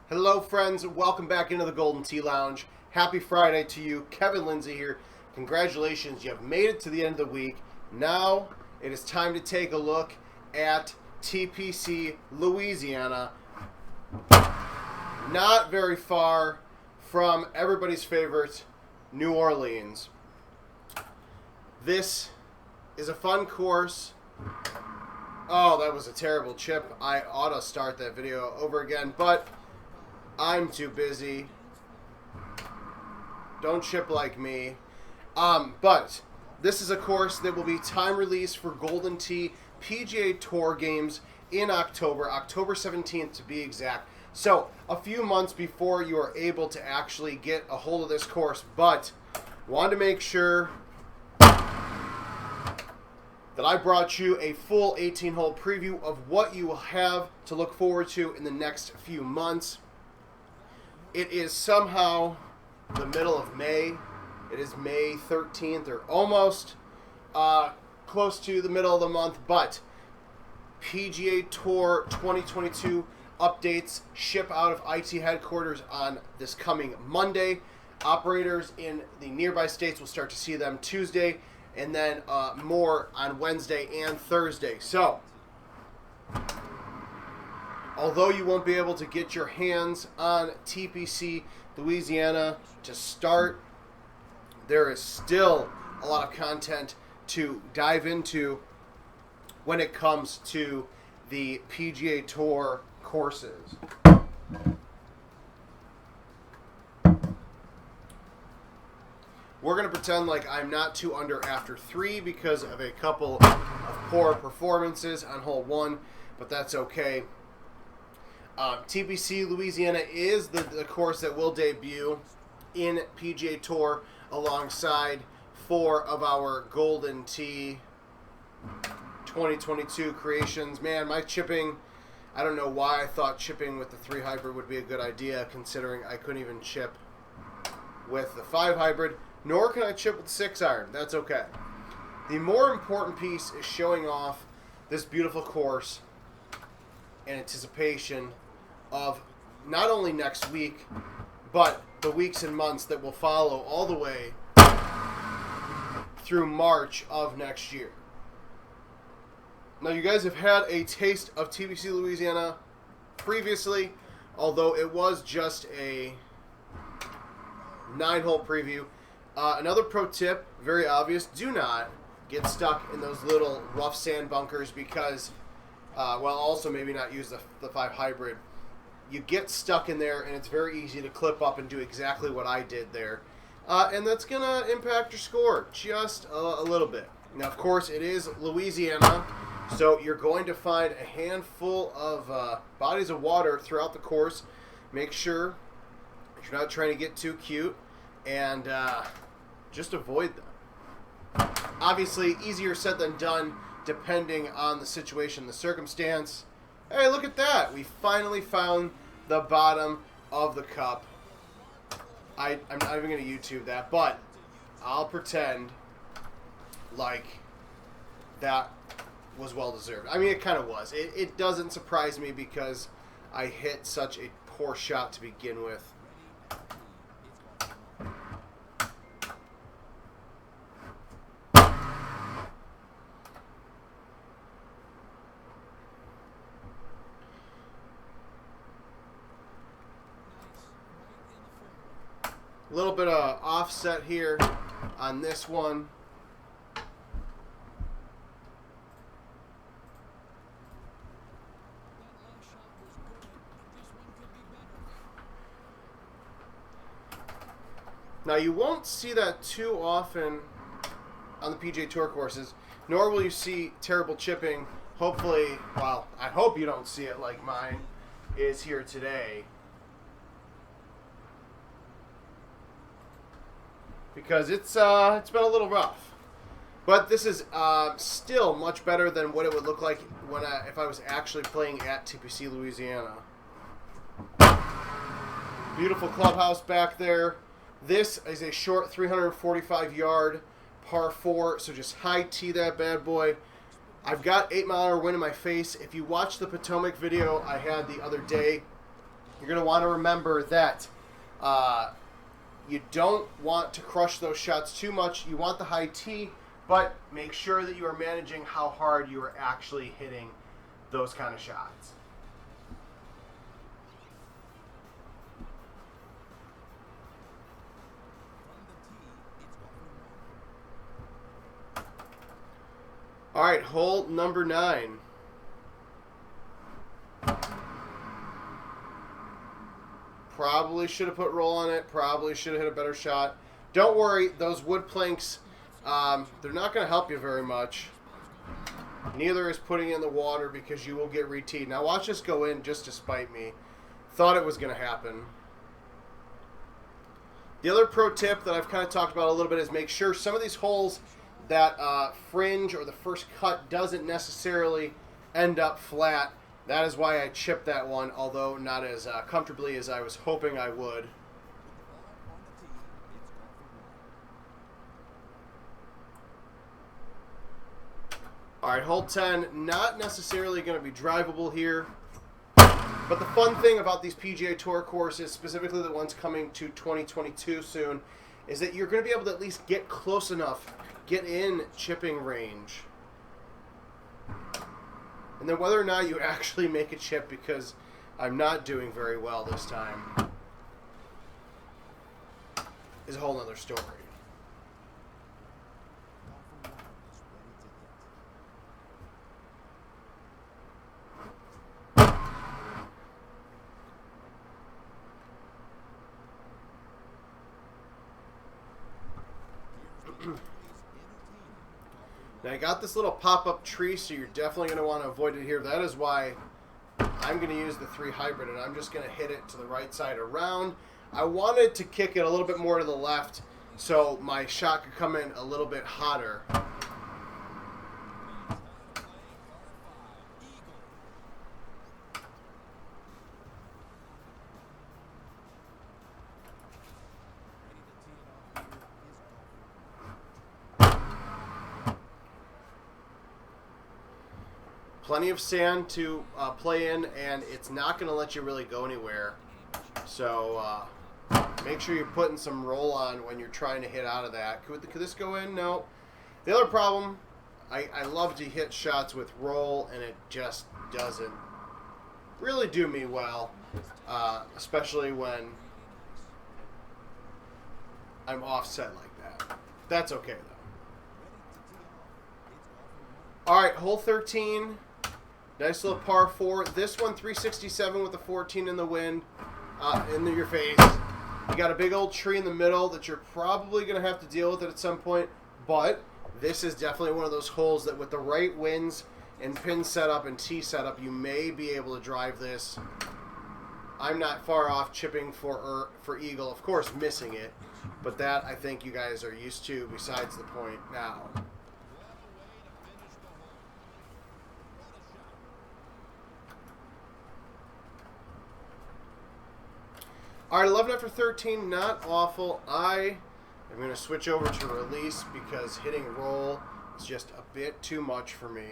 Hello friends, welcome back into the Golden Tee Lounge. Happy Friday to you. Kevin Lindsay here. Congratulations, you have made it to the end of the week. Now it is time to take a look at TPC Louisiana. Not very far from everybody's favorite, New Orleans. This is a fun course. Oh, that was a terrible chip. I ought to start that video over again, but I'm too busy. Don't chip like me. But this is a course that will be time released for Golden Tee PGA Tour games in October 17th to be exact. So a few months before you are able to actually get a hold of this course, but wanted to make sure that I brought you a full 18-hole preview of what you will have to look forward to in the next few months. It is somehow the middle of May. It is May 13th or almost close to the middle of the month, but PGA Tour 2022 updates ship out of IT headquarters on this coming Monday. Operators in the nearby states will start to see them Tuesday, and then more on Wednesday and Thursday. So, although you won't be able to get your hands on TPC Louisiana to start, there is still a lot of content to dive into when it comes to the PGA Tour courses. We're going to pretend like I'm not 2 under after 3 because of a couple of poor performances on hole 1, but that's okay. TPC Louisiana is the course that will debut in PGA Tour alongside 4 of our Golden Tee 2022 creations. Man, my chipping, I don't know why I thought chipping with the 3 hybrid would be a good idea, considering I couldn't even chip with the 5 hybrid, nor can I chip with the 6 iron. That's okay. The more important piece is showing off this beautiful course in anticipation of not only next week, but the weeks and months that will follow all the way through March of next year. Now, you guys have had a taste of TPC Louisiana previously, although it was just a 9-hole preview. Another pro tip, very obvious, do not get stuck in those little rough sand bunkers because, also maybe not use the 5 hybrid. You get stuck in there, and it's very easy to clip up and do exactly what I did there. And that's going to impact your score just a little bit. Now, of course, it is Louisiana, so you're going to find a handful of bodies of water throughout the course. Make sure you're not trying to get too cute, and just avoid them. Obviously, easier said than done, depending on the situation, the circumstance. Hey, look at that. We finally found the bottom of the cup. I'm not even going to YouTube that, but I'll pretend like that was well-deserved. I mean, it kind of was. It doesn't surprise me because I hit such a poor shot to begin with. A little bit of offset here on this one. Now, you won't see that too often on the PGA Tour courses, nor will you see terrible chipping. Hopefully, well, I hope you don't see it like mine is here today, because it's been a little rough. But this is still much better than what it would look like if I was actually playing at TPC Louisiana. Beautiful clubhouse back there. This is a short 345-yard par 4, so just high tee that bad boy. I've got 8 mile an hour wind in my face. If you watch the Potomac video I had the other day, you're going to want to remember that you don't want to crush those shots too much. You want the high tee, but make sure that you are managing how hard you are actually hitting those kind of shots. All right, hole number 9. Probably should have put roll on it. Probably should have hit a better shot. Don't worry, those wood planks, they're not going to help you very much. Neither is putting in the water because you will get re-teed. Now watch this go in just to spite me. Thought it was going to happen. The other pro tip that I've kind of talked about a little bit is make sure some of these holes that fringe or the first cut doesn't necessarily end up flat. That is why I chipped that one, although not as comfortably as I was hoping I would. All right, hole 10, not necessarily going to be drivable here. But the fun thing about these PGA Tour courses, specifically the ones coming to 2022 soon, is that you're going to be able to at least get close enough, get in chipping range. And then whether or not you actually make a chip, because I'm not doing very well this time, is a whole other story. Now I got this little pop-up tree, so you're definitely going to want to avoid it here. That is why I'm going to use the 3 hybrid, and I'm just going to hit it to the right side around. I wanted to kick it a little bit more to the left so my shot could come in a little bit hotter. Plenty of sand to play in, and it's not going to let you really go anywhere. So make sure you're putting some roll on when you're trying to hit out of that. Could this go in? No. The other problem, I love to hit shots with roll, and it just doesn't really do me well, especially when I'm offset like that. That's okay, though. All right, hole 13. Nice little par 4. This one, 367 with the 14 in the wind, in your face. You got a big old tree in the middle that you're probably going to have to deal with it at some point, but this is definitely one of those holes that with the right winds and pin setup and tee setup, you may be able to drive this. I'm not far off chipping for eagle, of course missing it, but that I think you guys are used to besides the point now. All right, 11 after 13, not awful. I am going to switch over to release because hitting roll is just a bit too much for me.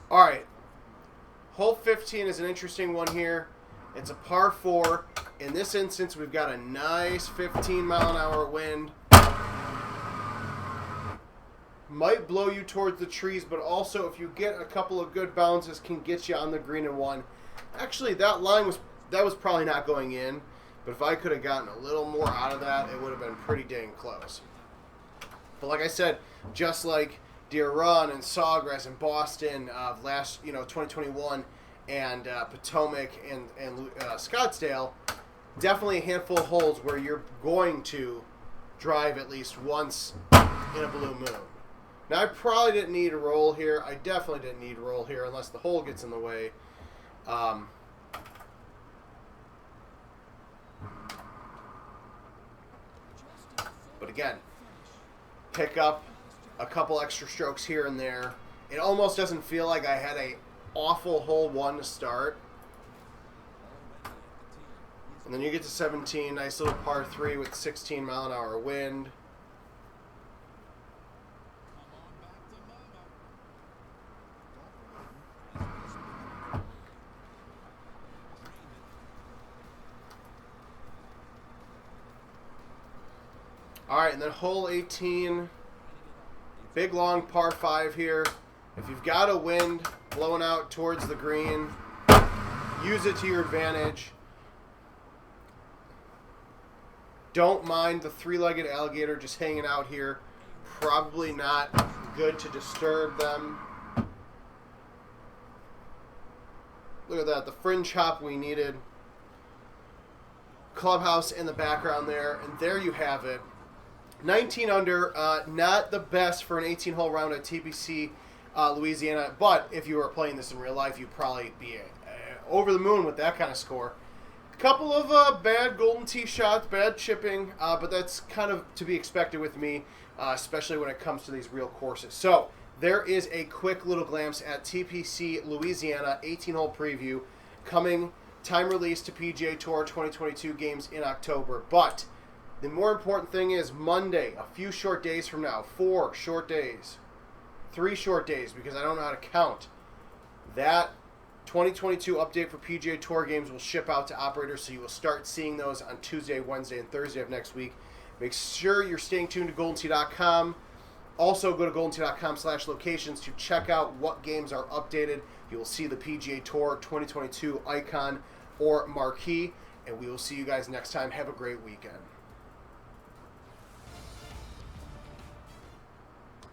All right, hole 15 is an interesting one here. It's a par 4. In this instance, we've got a nice 15-mile-an-hour wind. Might blow you towards the trees, but also if you get a couple of good bounces, can get you on the green in one. Actually, that line was probably not going in, but if I could have gotten a little more out of that, it would have been pretty dang close. But like I said, just like Deer Run and Sawgrass and Boston last 2021 and Potomac and Scottsdale, definitely a handful of holes where you're going to drive at least once in a blue moon. Now, I probably didn't need a roll here. I definitely didn't need a roll here unless the hole gets in the way. But again, pick up a couple extra strokes here and there. It almost doesn't feel like I had a awful hole 1 to start. And then you get to 17, nice little par 3 with 16-mile-an-hour wind. All right, and then hole 18, big long par 5 here. If you've got a wind blowing out towards the green, use it to your advantage. Don't mind the 3-legged alligator just hanging out here. Probably not good to disturb them. Look at that, the fringe hop we needed. Clubhouse in the background there, and there you have it. 19 under, not the best for an 18-hole round at TPC Louisiana, but if you were playing this in real life, you'd probably be over the moon with that kind of score. Couple of bad golden tee shots, bad chipping, but that's kind of to be expected with me, especially when it comes to these real courses. So there is a quick little glimpse at TPC Louisiana 18-hole preview coming, time release to PGA Tour 2022 games in October. But the more important thing is Monday, a few short days from now, 4 short days, 3 short days, because I don't know how to count. That 2022 update for PGA Tour games will ship out to operators, so you will start seeing those on Tuesday, Wednesday, and Thursday of next week. Make sure you're staying tuned to GoldenTee.com. Also, go to GoldenTee.com/locations to check out what games are updated. You will see the PGA Tour 2022 icon or marquee, and we will see you guys next time. Have a great weekend.